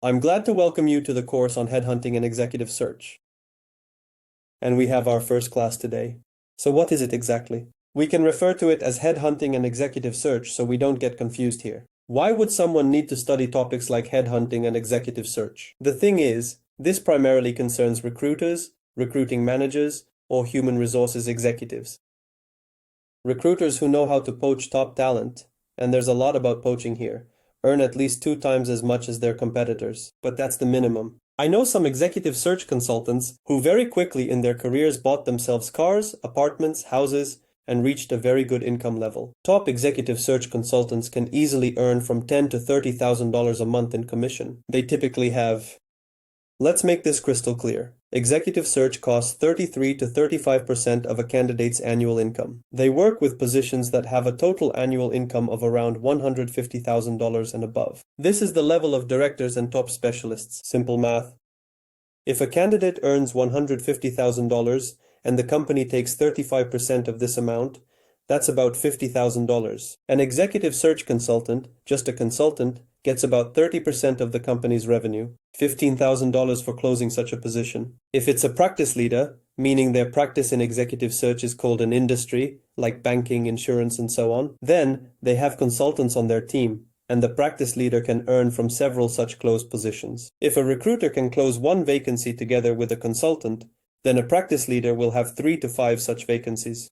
I'm glad to welcome you to the course on Headhunting and Executive Search. And we have our first class today. So what is it exactly? We can refer to it as Headhunting and Executive Search so we don't get confused here. Why would someone need to study topics like headhunting and executive search? The thing is, this primarily concerns recruiters, recruiting managers, or human resources executives. Recruiters who know how to poach top talent, and there's a lot about poaching here, earn at least 2 times as much as their competitors, but that's the minimum. I know some executive search consultants who very quickly in their careers bought themselves cars, apartments, houses, and reached a very good income level. Top executive search consultants can easily earn from $10,000 to $30,000 a month in commission. They typically have. Let's make this crystal clear. Executive search costs 33 to 35% of a candidate's annual income. They work with positions that have a total annual income of around $150,000 and above. This is the level of directors and top specialists. Simple math. If a candidate earns $150,000 and the company takes 35% of this amount, that's about $50,000. An executive search consultant, just a consultant, gets about 30% of the company's revenue, $15,000 for closing such a position. If it's a practice leader, meaning their practice in executive search is called an industry, like banking, insurance, and so on, then they have consultants on their team, and the practice leader can earn from several such closed positions. If a recruiter can close one vacancy together with a consultant, then a practice leader will have 3 to 5 such vacancies.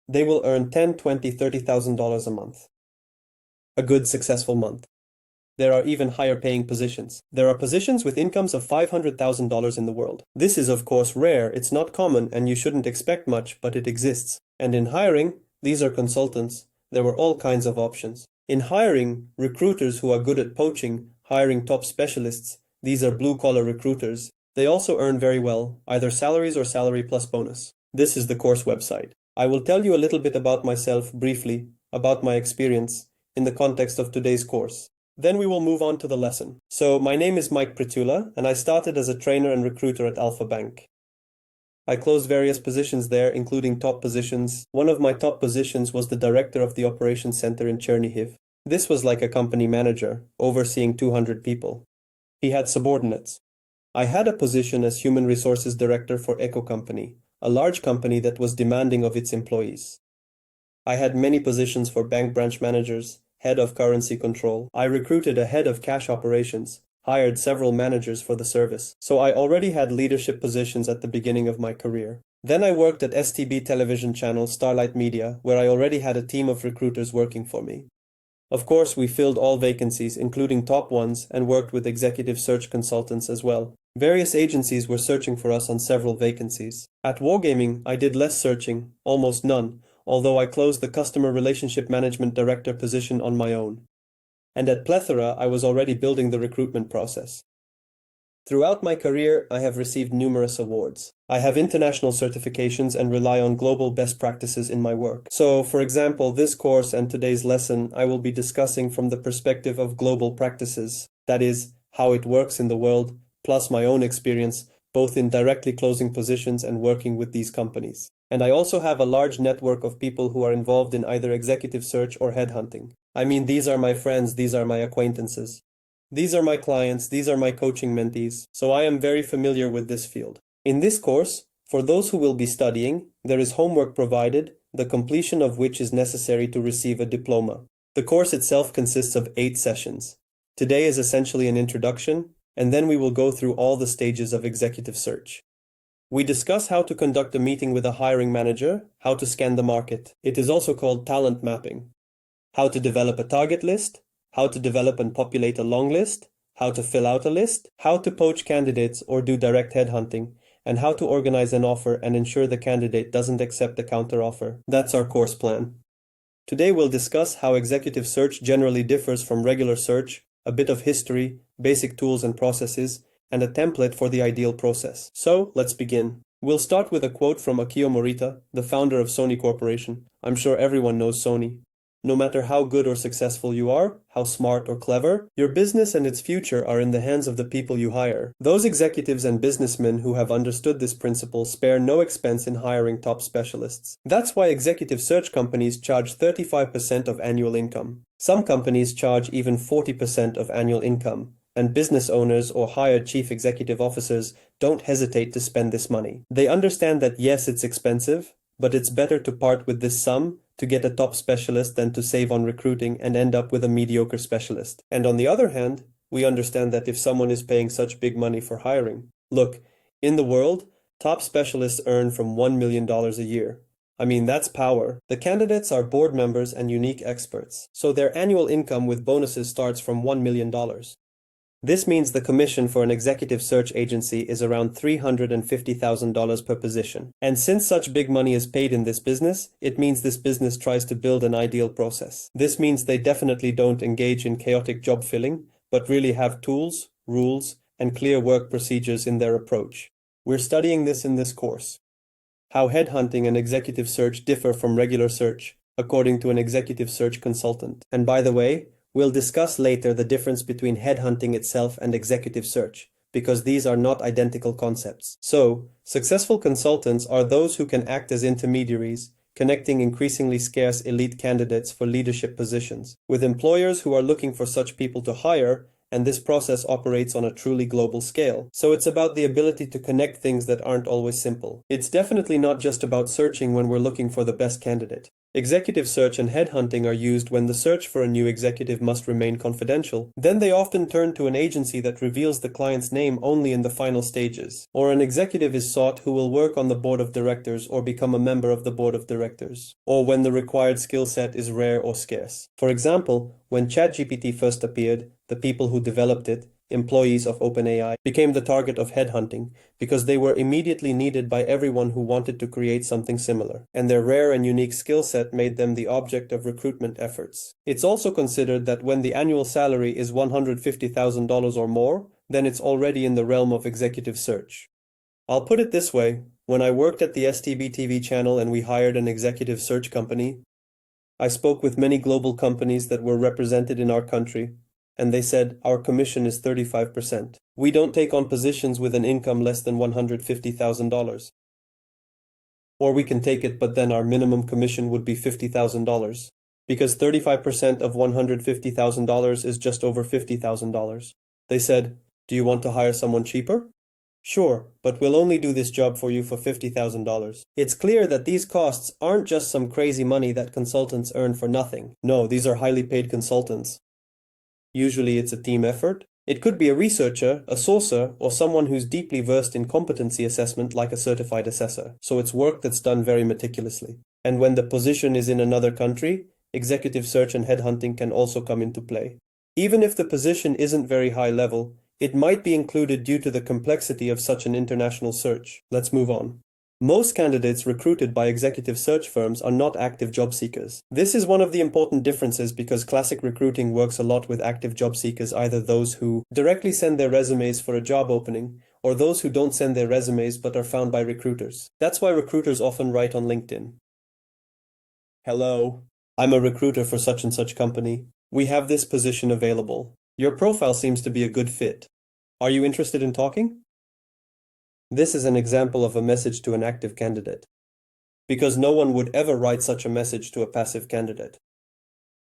They will earn $10,000, $20,000, $30,000 a month. A good, successful month. There are even higher paying positions. There are positions with incomes of $500,000 in the world. This is of course rare, it's not common, and you shouldn't expect much, but it exists. And in hiring, these are consultants. There were all kinds of options. In hiring, recruiters who are good at poaching, hiring top specialists, these are blue-collar recruiters. They also earn very well, either salaries or salary plus bonus. This is the course website. I will tell you a little bit about myself briefly, about my experience, in the context of today's course. Then we will move on to the lesson. So, my name is Mike Pritula, and I started as a trainer and recruiter at Alpha Bank. I closed various positions there, including top positions. One of my top positions was the director of the operations center in Chernihiv. This was like a company manager, overseeing 200 people. He had subordinates. I had a position as human resources director for Eco Company, a large company that was demanding of its employees. I had many positions for bank branch managers, head of currency control. I recruited a head of cash operations, hired several managers for the service. So I already had leadership positions at the beginning of my career. Then I worked at STB television channel Starlight Media, where I already had a team of recruiters working for me. Of course, we filled all vacancies, including top ones, and worked with executive search consultants as well. Various agencies were searching for us on several vacancies. At Wargaming, I did less searching, almost none, although I closed the Customer Relationship Management Director position on my own. And at Plethora, I was already building the recruitment process. Throughout my career, I have received numerous awards. I have international certifications and rely on global best practices in my work. So, for example, this course and today's lesson, I will be discussing from the perspective of global practices. That is, how it works in the world, plus my own experience, both in directly closing positions and working with these companies. And I also have a large network of people who are involved in either executive search or headhunting. I mean, these are my friends, these are my acquaintances. These are my clients, these are my coaching mentees, so I am very familiar with this field. In this course, for those who will be studying, there is homework provided, the completion of which is necessary to receive a diploma. The course itself consists of 8 sessions. Today is essentially an introduction, and then we will go through all the stages of executive search. We discuss how to conduct a meeting with a hiring manager, how to scan the market. It is also called talent mapping. How to develop a target list, how to develop and populate a long list, how to fill out a list, how to poach candidates or do direct headhunting, and how to organize an offer and ensure the candidate doesn't accept the counteroffer. That's our course plan. Today we'll discuss how executive search generally differs from regular search, a bit of history, basic tools and processes, and a template for the ideal process. So, let's begin. We'll start with a quote from Akio Morita, the founder of Sony Corporation. I'm sure everyone knows Sony. No matter how good or successful you are, how smart or clever, your business and its future are in the hands of the people you hire. Those executives and businessmen who have understood this principle spare no expense in hiring top specialists. That's why executive search companies charge 35% of annual income. Some companies charge even 40% of annual income, and business owners or hired chief executive officers don't hesitate to spend this money. They understand that yes, it's expensive, but it's better to part with this sum to get a top specialist than to save on recruiting and end up with a mediocre specialist. And on the other hand, we understand that if someone is paying such big money for hiring, look, in the world, top specialists earn from $1 million a year. I mean, that's power. The candidates are board members and unique experts, so their annual income with bonuses starts from $1 million. This means the commission for an executive search agency is around $350,000 per position. And since such big money is paid in this business, it means this business tries to build an ideal process. This means they definitely don't engage in chaotic job filling, but really have tools, rules, and clear work procedures in their approach. We're studying this in this course. How headhunting and executive search differ from regular search, according to an executive search consultant. And by the way, we'll discuss later the difference between headhunting itself and executive search, because these are not identical concepts. So, successful consultants are those who can act as intermediaries, connecting increasingly scarce elite candidates for leadership positions, with employers who are looking for such people to hire, and this process operates on a truly global scale. So it's about the ability to connect things that aren't always simple. It's definitely not just about searching when we're looking for the best candidate. Executive search and headhunting are used when the search for a new executive must remain confidential. Then they often turn to an agency that reveals the client's name only in the final stages. Or an executive is sought who will work on the board of directors or become a member of the board of directors. Or when the required skill set is rare or scarce. For example, when ChatGPT first appeared, the people who developed it, employees of OpenAI, became the target of headhunting because they were immediately needed by everyone who wanted to create something similar, and their rare and unique skill set made them the object of recruitment efforts. It's also considered that when the annual salary is $150,000 or more, then it's already in the realm of executive search. I'll put it this way, when I worked at the STB TV channel and we hired an executive search company, I spoke with many global companies that were represented in our country, and they said, our commission is 35%. We don't take on positions with an income less than $150,000. Or we can take it, but then our minimum commission would be $50,000. Because 35% of $150,000 is just over $50,000. They said, do you want to hire someone cheaper? Sure, but we'll only do this job for you for $50,000. It's clear that these costs aren't just some crazy money that consultants earn for nothing. No, these are highly paid consultants. Usually it's a team effort. It could be a researcher, a sourcer, or someone who's deeply versed in competency assessment like a certified assessor. So it's work that's done very meticulously. And when the position is in another country, executive search and headhunting can also come into play. Even if the position isn't very high level, it might be included due to the complexity of such an international search. Let's move on. Most candidates recruited by executive search firms are not active job seekers. This is one of the important differences because classic recruiting works a lot with active job seekers, either those who directly send their resumes for a job opening, or those who don't send their resumes but are found by recruiters. That's why recruiters often write on LinkedIn, "Hello, I'm a recruiter for such and such company. We have this position available. Your profile seems to be a good fit. Are you interested in talking?" This is an example of a message to an active candidate, because no one would ever write such a message to a passive candidate.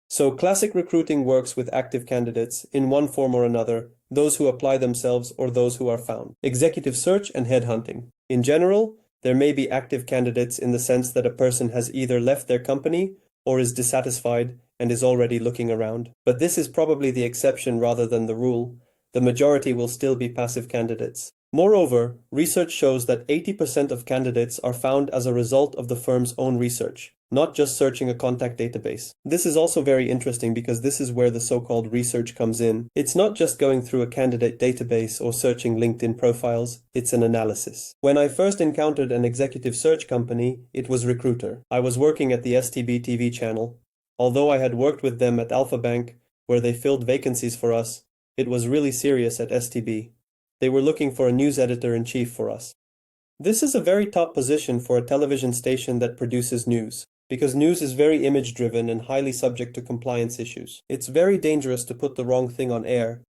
So classic recruiting works with active candidates in one form or another, those who apply themselves or those who are found. Executive search and headhunting. In general, there may be active candidates in the sense that a person has either left their company or is dissatisfied and is already looking around. But this is probably the exception rather than the rule. The majority will still be passive candidates. Moreover, research shows that 80% of candidates are found as a result of the firm's own research, not just searching a contact database. This is also very interesting because this is where the so-called research comes in. It's not just going through a candidate database or searching LinkedIn profiles, it's an analysis. When I first encountered an executive search company, it was Recruiter. I was working at the STB TV channel. Although I had worked with them at Alpha Bank, where they filled vacancies for us, it was really serious at STB. They were looking for a news editor-in-chief for us. This is a very top position for a television station that produces news, because news is very image-driven and highly subject to compliance issues. It's very dangerous to put the wrong thing on air.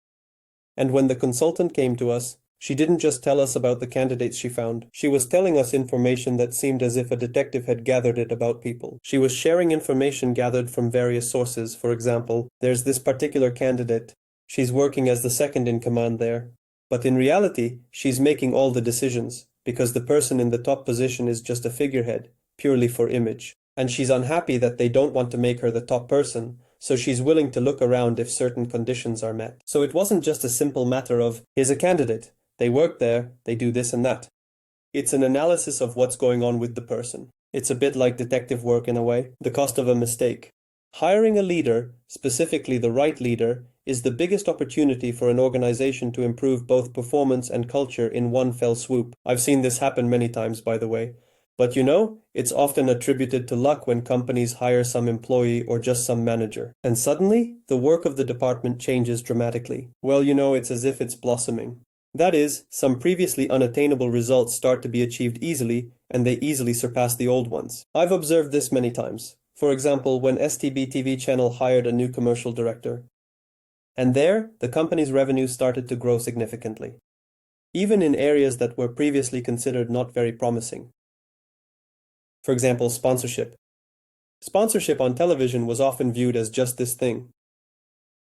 And when the consultant came to us, she didn't just tell us about the candidates she found. She was telling us information that seemed as if a detective had gathered it about people. She was sharing information gathered from various sources. For example, there's this particular candidate. She's working as the second in command there. But in reality, she's making all the decisions, because the person in the top position is just a figurehead, purely for image. And she's unhappy that they don't want to make her the top person, so she's willing to look around if certain conditions are met. So it wasn't just a simple matter of, here's a candidate, they work there, they do this and that. It's an analysis of what's going on with the person. It's a bit like detective work in a way, the cost of a mistake. Hiring a leader, specifically the right leader, is the biggest opportunity for an organization to improve both performance and culture in one fell swoop. I've seen this happen many times, by the way. But it's often attributed to luck when companies hire some employee or just some manager. And suddenly, the work of the department changes dramatically. Well, it's as if it's blossoming. That is, some previously unattainable results start to be achieved easily, and they easily surpass the old ones. I've observed this many times. For example, when STB TV channel hired a new commercial director. And there, the company's revenue started to grow significantly, even in areas that were previously considered not very promising. For example, sponsorship. Sponsorship on television was often viewed as just this thing.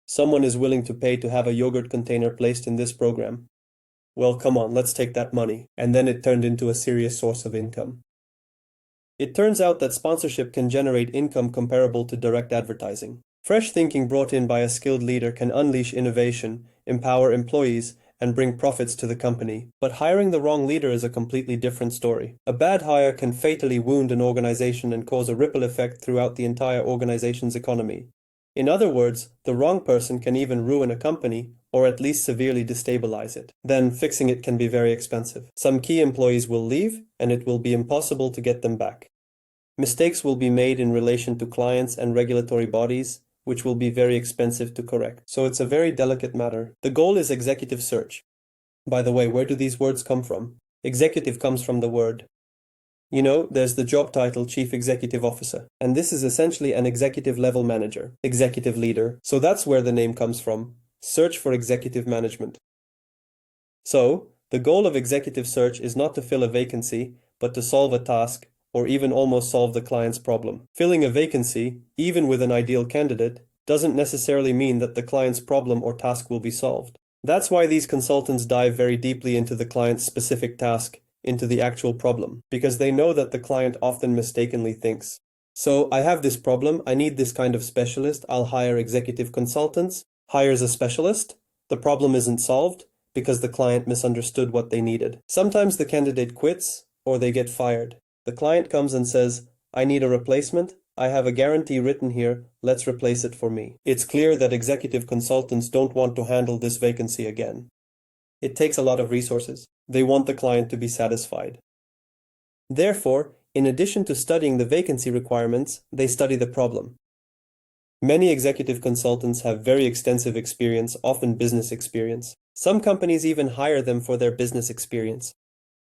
Someone is willing to pay to have a yogurt container placed in this program. Well, come on, let's take that money. And then it turned into a serious source of income. It turns out that sponsorship can generate income comparable to direct advertising. Fresh thinking brought in by a skilled leader can unleash innovation, empower employees, and bring profits to the company. But hiring the wrong leader is a completely different story. A bad hire can fatally wound an organization and cause a ripple effect throughout the entire organization's economy. In other words, the wrong person can even ruin a company, or at least severely destabilize it. Then fixing it can be very expensive. Some key employees will leave, and it will be impossible to get them back. Mistakes will be made in relation to clients and regulatory bodies, which will be very expensive to correct. So it's a very delicate matter. The goal is executive search. By the way, where do these words come from? Executive comes from the word. There's the job title Chief Executive Officer, and this is essentially an executive level manager, executive leader. So that's where the name comes from. Search for executive management. So, the goal of executive search is not to fill a vacancy, but to solve a task, or even almost solve the client's problem. Filling a vacancy, even with an ideal candidate, doesn't necessarily mean that the client's problem or task will be solved. That's why these consultants dive very deeply into the client's specific task, into the actual problem, because they know that the client often mistakenly thinks, so I have this problem, I need this kind of specialist, I'll hire executive consultants, hires a specialist, the problem isn't solved, because the client misunderstood what they needed. Sometimes the candidate quits, or they get fired. The client comes and says, I need a replacement, I have a guarantee written here, let's replace it for me. It's clear that executive consultants don't want to handle this vacancy again. It takes a lot of resources. They want the client to be satisfied. Therefore, in addition to studying the vacancy requirements, they study the problem. Many executive consultants have very extensive experience, often business experience. Some companies even hire them for their business experience.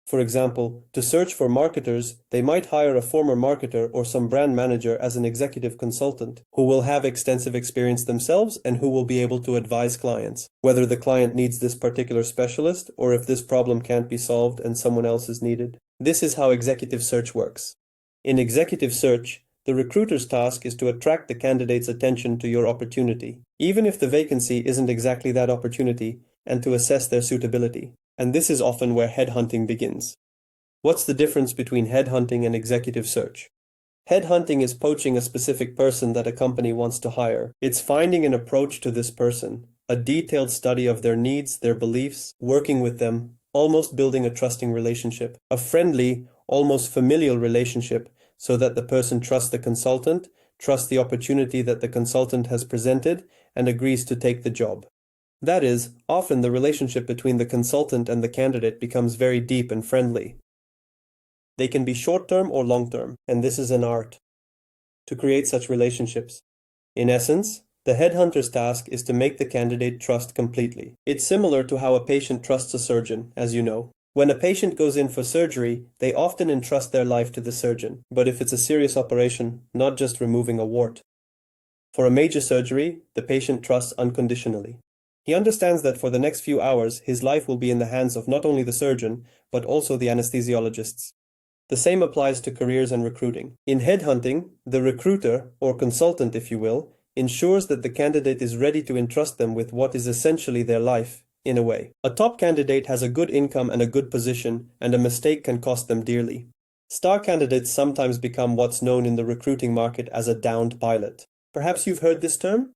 For example, to search for marketers, they might hire a former marketer or some brand manager as an executive consultant, who will have extensive experience themselves and who will be able to advise clients, whether the client needs this particular specialist or if this problem can't be solved and someone else is needed. This is how executive search works. In executive search, the recruiter's task is to attract the candidate's attention to your opportunity, even if the vacancy isn't exactly that opportunity, and to assess their suitability. And this is often where headhunting begins. What's the difference between headhunting and executive search? Headhunting is poaching a specific person that a company wants to hire. It's finding an approach to this person, a detailed study of their needs, their beliefs, working with them, almost building a trusting relationship, a friendly, almost familial relationship, so that the person trusts the consultant, trusts the opportunity that the consultant has presented, and agrees to take the job. That is, often the relationship between the consultant and the candidate becomes very deep and friendly. They can be short-term or long-term, and this is an art to create such relationships. In essence, the headhunter's task is to make the candidate trust completely. It's similar to how a patient trusts a surgeon, as you know. When a patient goes in for surgery, they often entrust their life to the surgeon, but if it's a serious operation, not just removing a wart. For a major surgery, the patient trusts unconditionally. He understands that for the next few hours, his life will be in the hands of not only the surgeon, but also the anesthesiologists. The same applies to careers and recruiting. In headhunting, the recruiter, or consultant if you will, ensures that the candidate is ready to entrust them with what is essentially their life, in a way. A top candidate has a good income and a good position, and a mistake can cost them dearly. Star candidates sometimes become what's known in the recruiting market as a downed pilot. Perhaps you've heard this term?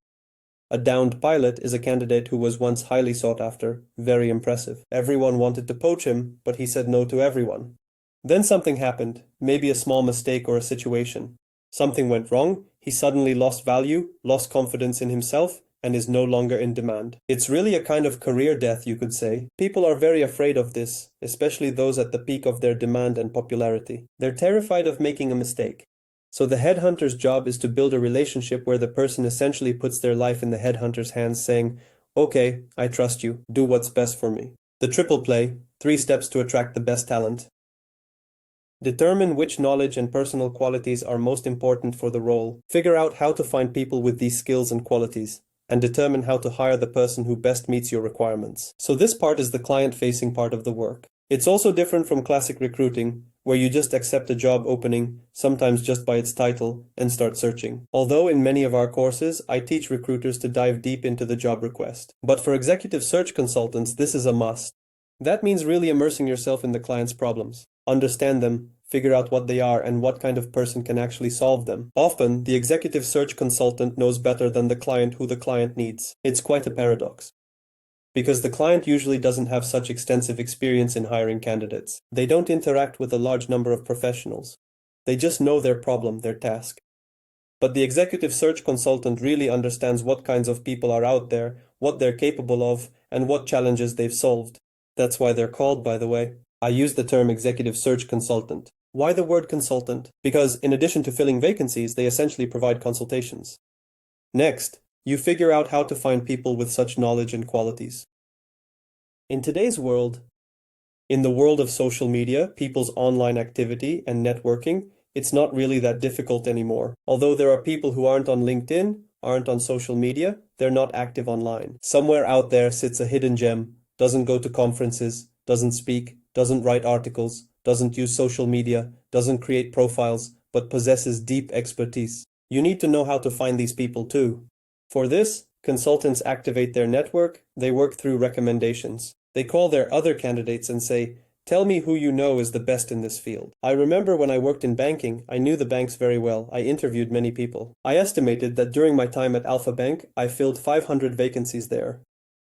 A downed pilot is a candidate who was once highly sought after, very impressive. Everyone wanted to poach him, but he said no to everyone. Then something happened, maybe a small mistake or a situation. Something went wrong, he suddenly lost value, lost confidence in himself, and is no longer in demand. It's really a kind of career death, you could say. People are very afraid of this, especially those at the peak of their demand and popularity. They're terrified of making a mistake. So the headhunter's job is to build a relationship where the person essentially puts their life in the headhunter's hands, saying, "Okay, I trust you, do what's best for me." The triple play, 3 steps to attract the best talent. Determine which knowledge and personal qualities are most important for the role. Figure out how to find people with these skills and qualities, and determine how to hire the person who best meets your requirements. So this part is the client-facing part of the work. It's also different from classic recruiting, where you just accept a job opening, sometimes just by its title, and start searching. Although in many of our courses, I teach recruiters to dive deep into the job request. But for executive search consultants, this is a must. That means really immersing yourself in the client's problems. Understand them, figure out what they are and what kind of person can actually solve them. Often, the executive search consultant knows better than the client who the client needs. It's quite a paradox. Because the client usually doesn't have such extensive experience in hiring candidates. They don't interact with a large number of professionals. They just know their problem, their task. But the executive search consultant really understands what kinds of people are out there, what they're capable of, and what challenges they've solved. That's why they're called, by the way. I use the term executive search consultant. Why the word consultant? Because in addition to filling vacancies, they essentially provide consultations. Next, you figure out how to find people with such knowledge and qualities. In today's world, in the world of social media, people's online activity and networking, it's not really that difficult anymore. Although there are people who aren't on LinkedIn, aren't on social media, they're not active online. Somewhere out there sits a hidden gem, doesn't go to conferences, doesn't speak, doesn't write articles, doesn't use social media, doesn't create profiles, but possesses deep expertise. You need to know how to find these people too. For this, consultants activate their network, they work through recommendations. They call their other candidates and say, "Tell me who you know is the best in this field." I remember when I worked in banking, I knew the banks very well. I interviewed many people. I estimated that during my time at Alpha Bank, I filled 500 vacancies there.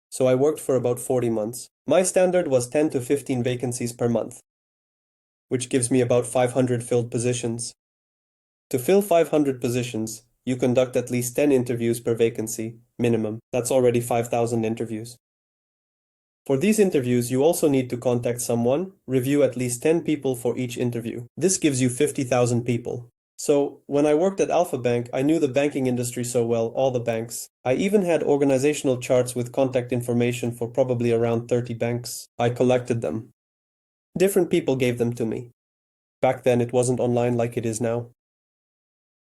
So I worked for about 40 months. My standard was 10 to 15 vacancies per month, which gives me about 500 filled positions. To fill 500 positions, you conduct at least 10 interviews per vacancy, minimum. That's already 5,000 interviews. For these interviews, you also need to contact someone, review at least 10 people for each interview. This gives you 50,000 people. So, when I worked at Alpha Bank, I knew the banking industry so well, all the banks. I even had organizational charts with contact information for probably around 30 banks. I collected them. Different people gave them to me. Back then, it wasn't online like it is now.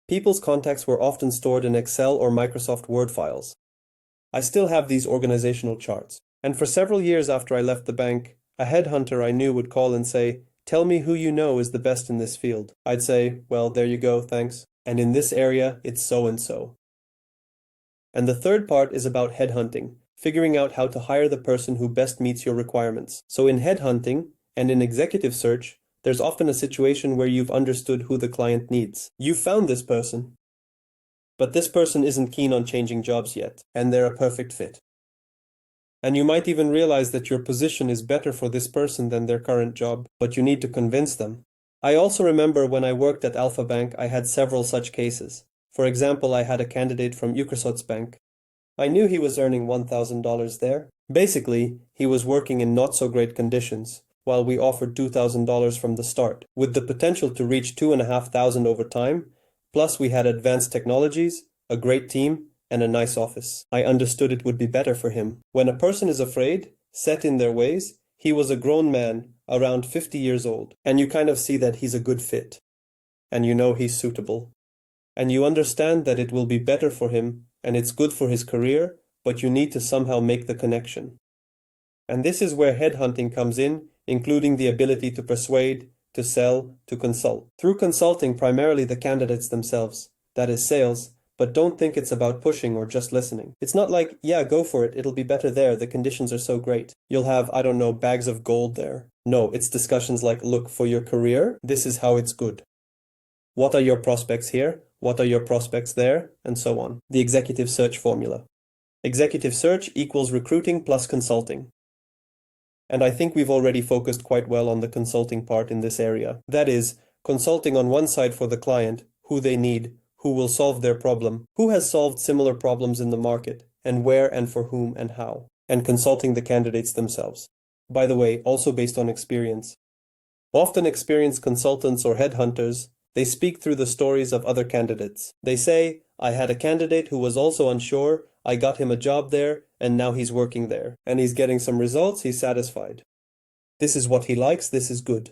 People's contacts were often stored in Excel or Microsoft Word files. I still have these organizational charts. And for several years after I left the bank, a headhunter I knew would call and say, "Tell me who you know is the best in this field." I'd say, "Well, there you go, thanks. And in this area, it's so and so." And the third part is about headhunting, figuring out how to hire the person who best meets your requirements. So in headhunting and in executive search, there's often a situation where you've understood who the client needs. You've found this person. But this person isn't keen on changing jobs yet, and they're a perfect fit. And you might even realize that your position is better for this person than their current job, but you need to convince them. I also remember when I worked at Alpha Bank, I had several such cases. For example, I had a candidate from Bank. I knew he was earning $1,000 there. Basically, he was working in not so great conditions, while we offered $2,000 from the start, with the potential to reach $2,500 over time, plus we had advanced technologies, a great team, and a nice office. I understood it would be better for him. When a person is afraid, set in their ways, he was a grown man, around 50 years old, and you kind of see that he's a good fit. And you know he's suitable. And you understand that it will be better for him, and it's good for his career, but you need to somehow make the connection. And this is where headhunting comes in, including the ability to persuade, to sell, to consult. Through consulting primarily the candidates themselves, that is sales, but don't think it's about pushing or just listening. It's not like, yeah, go for it, it'll be better there, the conditions are so great. You'll have, I don't know, bags of gold there. No, it's discussions like, look, for your career, this is how it's good. What are your prospects here? What are your prospects there? And so on. The executive search formula. Executive search equals recruiting plus consulting. And I think we've already focused quite well on the consulting part in this area. That is, consulting on one side for the client, who they need, who will solve their problem, who has solved similar problems in the market, and where and for whom and how, and consulting the candidates themselves. By the way, also based on experience. Often experienced consultants or headhunters, they speak through the stories of other candidates. They say, I had a candidate who was also unsure, I got him a job there, and now he's working there, and he's getting some results, he's satisfied. This is what he likes, this is good.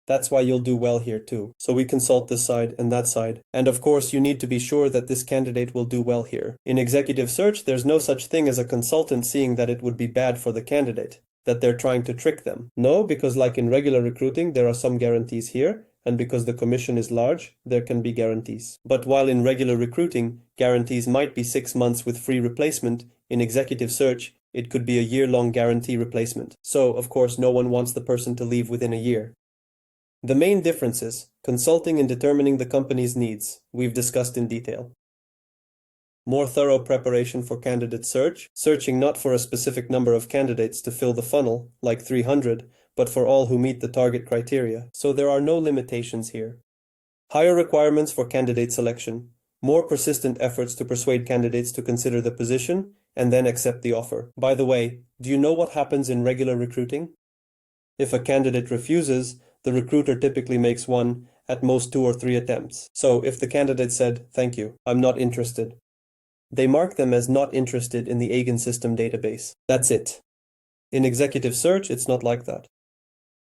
That's why you'll do well here too. So we consult this side and that side. And of course, you need to be sure that this candidate will do well here. In executive search, there's no such thing as a consultant seeing that it would be bad for the candidate, that they're trying to trick them. No, because like in regular recruiting, there are some guarantees here, and because the commission is large, there can be guarantees. But while in regular recruiting, guarantees might be 6 months with free replacement, in executive search, it could be a year-long guarantee replacement. So, of course, no one wants the person to leave within a year. The main differences: consulting in determining the company's needs, we've discussed in detail. More thorough preparation for candidate search, searching not for a specific number of candidates to fill the funnel, like 300, but for all who meet the target criteria, so there are no limitations here. Higher requirements for candidate selection, more persistent efforts to persuade candidates to consider the position, and then accept the offer. By the way, do you know what happens in regular recruiting? If a candidate refuses, the recruiter typically makes one, at most 2 or 3 attempts. So if the candidate said, thank you, I'm not interested, they mark them as not interested in the Agen system database. That's it. In executive search, it's not like that.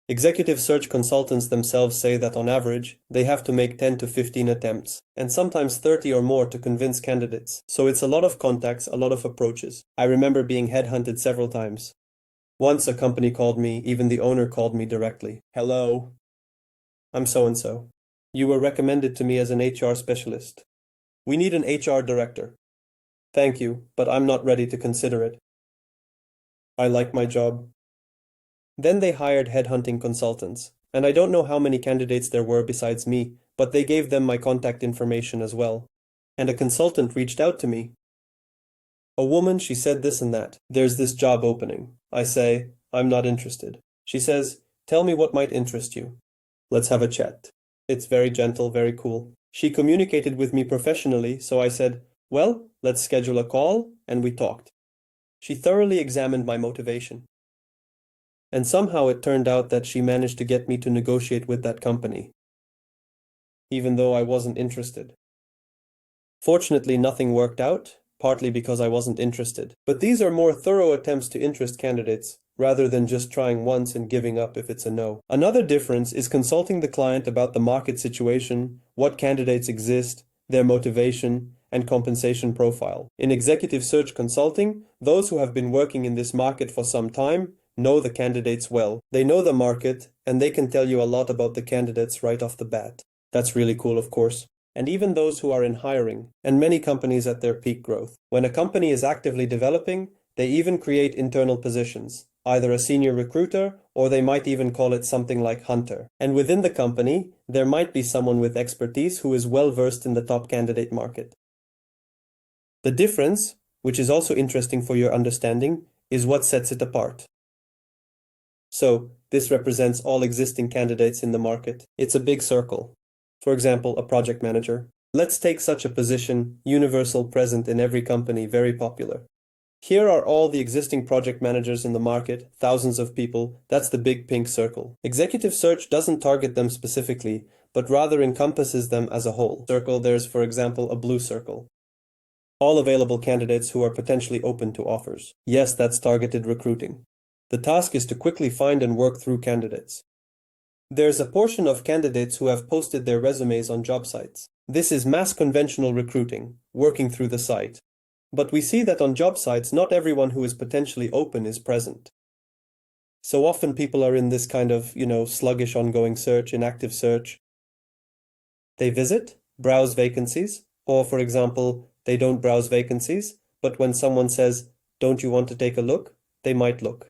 Executive search consultants themselves say that on average, they have to make 10 to 15 attempts, and sometimes 30 or more to convince candidates. So it's a lot of contacts, a lot of approaches. I remember being headhunted several times. Once a company called me, even the owner called me directly. Hello, I'm so-and-so. You were recommended to me as an HR specialist. We need an HR director. Thank you, but I'm not ready to consider it. I like my job. Then they hired headhunting consultants, and I don't know how many candidates there were besides me, but they gave them my contact information as well. And a consultant reached out to me. A woman, she said this and that. There's this job opening. I say, I'm not interested. She says, tell me what might interest you. Let's have a chat. It's very gentle, very cool. She communicated with me professionally, so I said, well, let's schedule a call, and we talked. She thoroughly examined my motivation. And somehow it turned out that she managed to get me to negotiate with that company, even though I wasn't interested. Fortunately, nothing worked out, partly because I wasn't interested. But these are more thorough attempts to interest candidates, rather than just trying once and giving up if it's a no. Another difference is consulting the client about the market situation, what candidates exist, their motivation, and compensation profile. In executive search consulting, those who have been working in this market for some time know the candidates well. They know the market, and they can tell you a lot about the candidates right off the bat. That's really cool, of course. And even those who are in hiring, and many companies at their peak growth. When a company is actively developing, they even create internal positions, either a senior recruiter, or they might even call it something like hunter. And within the company, there might be someone with expertise who is well versed in the top candidate market. The difference, which is also interesting for your understanding, is what sets it apart. So, this represents all existing candidates in the market. It's a big circle. For example, a project manager. Let's take such a position, universal, present in every company, very popular. Here are all the existing project managers in the market, thousands of people. That's the big pink circle. Executive search doesn't target them specifically, but rather encompasses them as a whole. There's, for example, a blue circle. All available candidates who are potentially open to offers. Yes, that's targeted recruiting. The task is to quickly find and work through candidates. There's a portion of candidates who have posted their resumes on job sites. This is mass conventional recruiting, working through the site. But we see that on job sites, not everyone who is potentially open is present. So often people are in this kind of, sluggish ongoing search, inactive search. They visit, browse vacancies, Or, for example, they don't browse vacancies, but when someone says, "Don't you want to take a look?" they might look.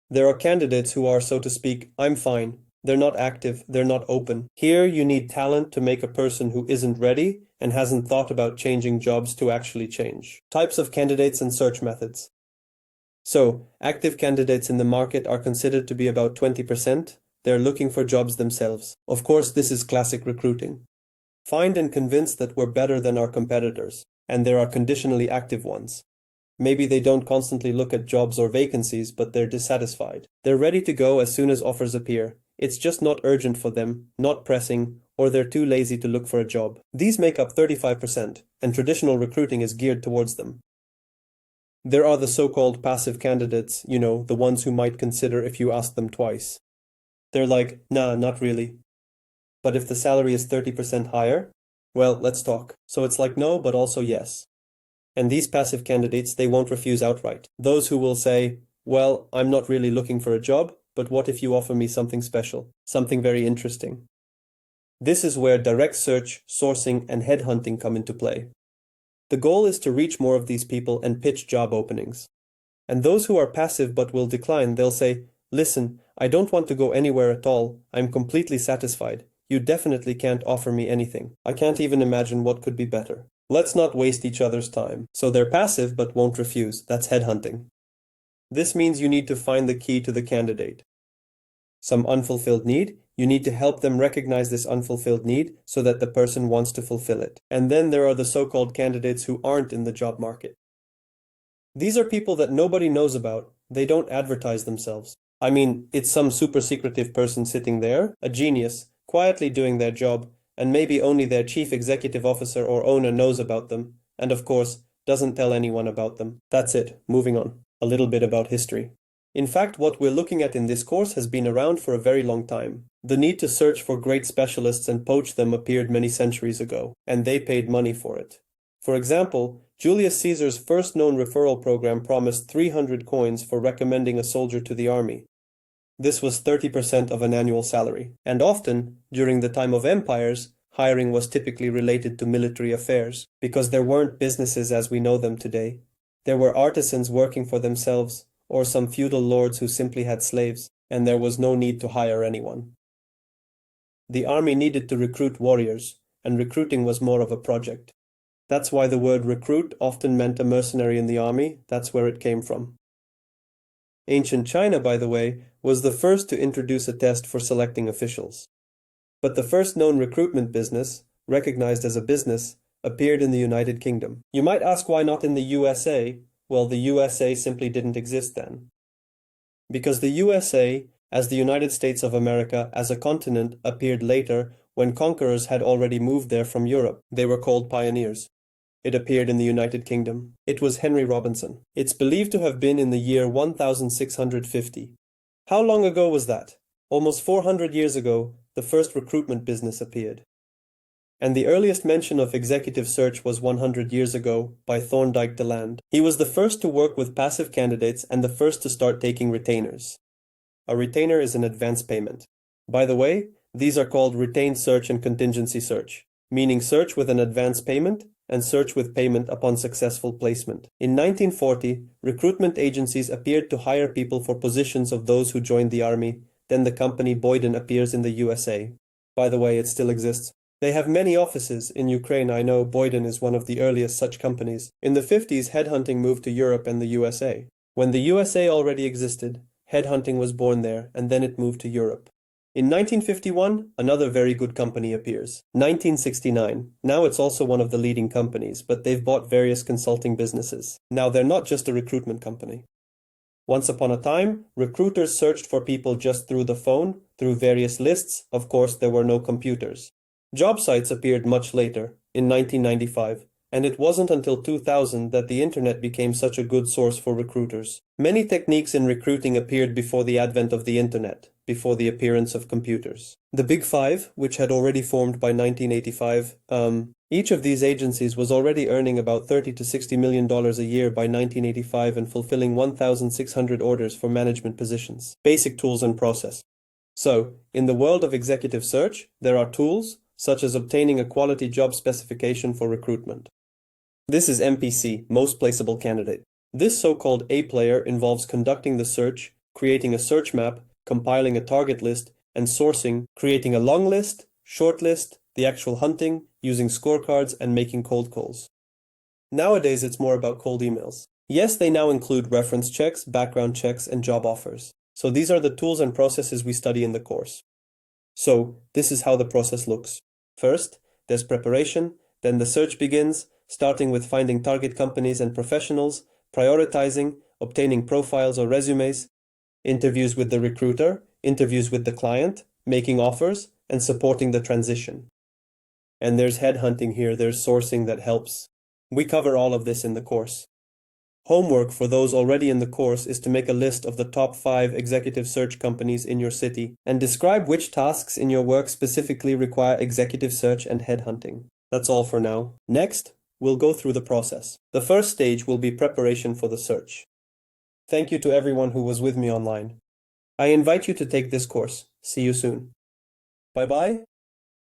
There are candidates who are, so to speak, "I'm fine." They're not active, they're not open. Here you need talent to make a person who isn't ready and hasn't thought about changing jobs to actually change. Types of candidates and search methods. So, active candidates in the market are considered to be about 20%. They're looking for jobs themselves. Of course, this is classic recruiting. Find and convince that we're better than our competitors, and there are conditionally active ones. Maybe they don't constantly look at jobs or vacancies, but they're dissatisfied. They're ready to go as soon as offers appear. It's just not urgent for them, not pressing, or they're too lazy to look for a job. These make up 35%, and traditional recruiting is geared towards them. There are the so-called passive candidates, the ones who might consider if you ask them twice. They're like, "Nah, not really." But if the salary is 30% higher, well, let's talk. So it's like no, but also yes. And these passive candidates, they won't refuse outright. Those who will say, "Well, I'm not really looking for a job, but what if you offer me something special, something very interesting?" This is where direct search, sourcing, and headhunting come into play. The goal is to reach more of these people and pitch job openings. And those who are passive but will decline, they'll say, "Listen, I don't want to go anywhere at all. I'm completely satisfied. You definitely can't offer me anything. I can't even imagine what could be better. Let's not waste each other's time." So they're passive but won't refuse. That's headhunting. This means you need to find the key to the candidate. Some unfulfilled need, you need to help them recognize this unfulfilled need so that the person wants to fulfill it. And then there are the so-called candidates who aren't in the job market. These are people that nobody knows about. They don't advertise themselves. I mean, it's some super secretive person sitting there, a genius, quietly doing their job, and maybe only their chief executive officer or owner knows about them, and of course, doesn't tell anyone about them. That's it, moving on. A little bit about history. In fact, what we're looking at in this course has been around for a very long time. The need to search for great specialists and poach them appeared many centuries ago, and they paid money for it. For example, Julius Caesar's first known referral program promised 300 coins for recommending a soldier to the army. This was 30% of an annual salary. And often, during the time of empires, hiring was typically related to military affairs, because there weren't businesses as we know them today. There were artisans working for themselves, or some feudal lords who simply had slaves, and there was no need to hire anyone. The army needed to recruit warriors, and recruiting was more of a project. That's why the word recruit often meant a mercenary in the army. That's where it came from. Ancient China, by the way, was the first to introduce a test for selecting officials. But the first known recruitment business, recognized as a business, appeared in the United Kingdom. You might ask why not in the USA? Well, the USA simply didn't exist then. Because the USA, as the United States of America as a continent, appeared later when conquerors had already moved there from Europe. They were called pioneers. It appeared in the United Kingdom. It was Henry Robinson. It's believed to have been in the year 1650. How long ago was that? Almost 400 years ago, the first recruitment business appeared. And the earliest mention of executive search was 100 years ago by Thorndike DeLand. He was the first to work with passive candidates and the first to start taking retainers. A retainer is an advance payment. By the way, these are called retained search and contingency search, meaning search with an advance payment and search with payment upon successful placement. In 1940, recruitment agencies appeared to hire people for positions of those who joined the army. Then the company Boyden appears in the USA. By the way, it still exists. They have many offices. In Ukraine, I know Boyden is one of the earliest such companies. In the 50s, headhunting moved to Europe and the USA. When the USA already existed, headhunting was born there, and then it moved to Europe. In 1951, another very good company appears. 1969. Now it's also one of the leading companies, but they've bought various consulting businesses. Now they're not just a recruitment company. Once upon a time, recruiters searched for people just through the phone, through various lists. Of course, there were no computers. Job sites appeared much later, in 1995, and it wasn't until 2000 that the internet became such a good source for recruiters. Many techniques in recruiting appeared before the advent of the internet, before the appearance of computers. The Big Five, which had already formed by 1985, each of these agencies was already earning about $30 to $60 million a year by 1985 and fulfilling 1,600 orders for management positions. Basic tools and process. So, in the world of executive search, there are tools, such as obtaining a quality job specification for recruitment. This is MPC, most placeable candidate. This so-called A player involves conducting the search, creating a search map, compiling a target list, and sourcing, creating a long list, short list, the actual hunting, using scorecards, and making cold calls. Nowadays, it's more about cold emails. Yes, they now include reference checks, background checks, and job offers. So these are the tools and processes we study in the course. So this is how the process looks. First, there's preparation, then the search begins, starting with finding target companies and professionals, prioritizing, obtaining profiles or resumes, interviews with the recruiter, interviews with the client, making offers, and supporting the transition. And there's headhunting here, there's sourcing that helps. We cover all of this in the course. Homework for those already in the course is to make a list of the top 5 executive search companies in your city and describe which tasks in your work specifically require executive search and headhunting. That's all for now. Next, we'll go through the process. The first stage will be preparation for the search. Thank you to everyone who was with me online. I invite you to take this course. See you soon. Bye-bye.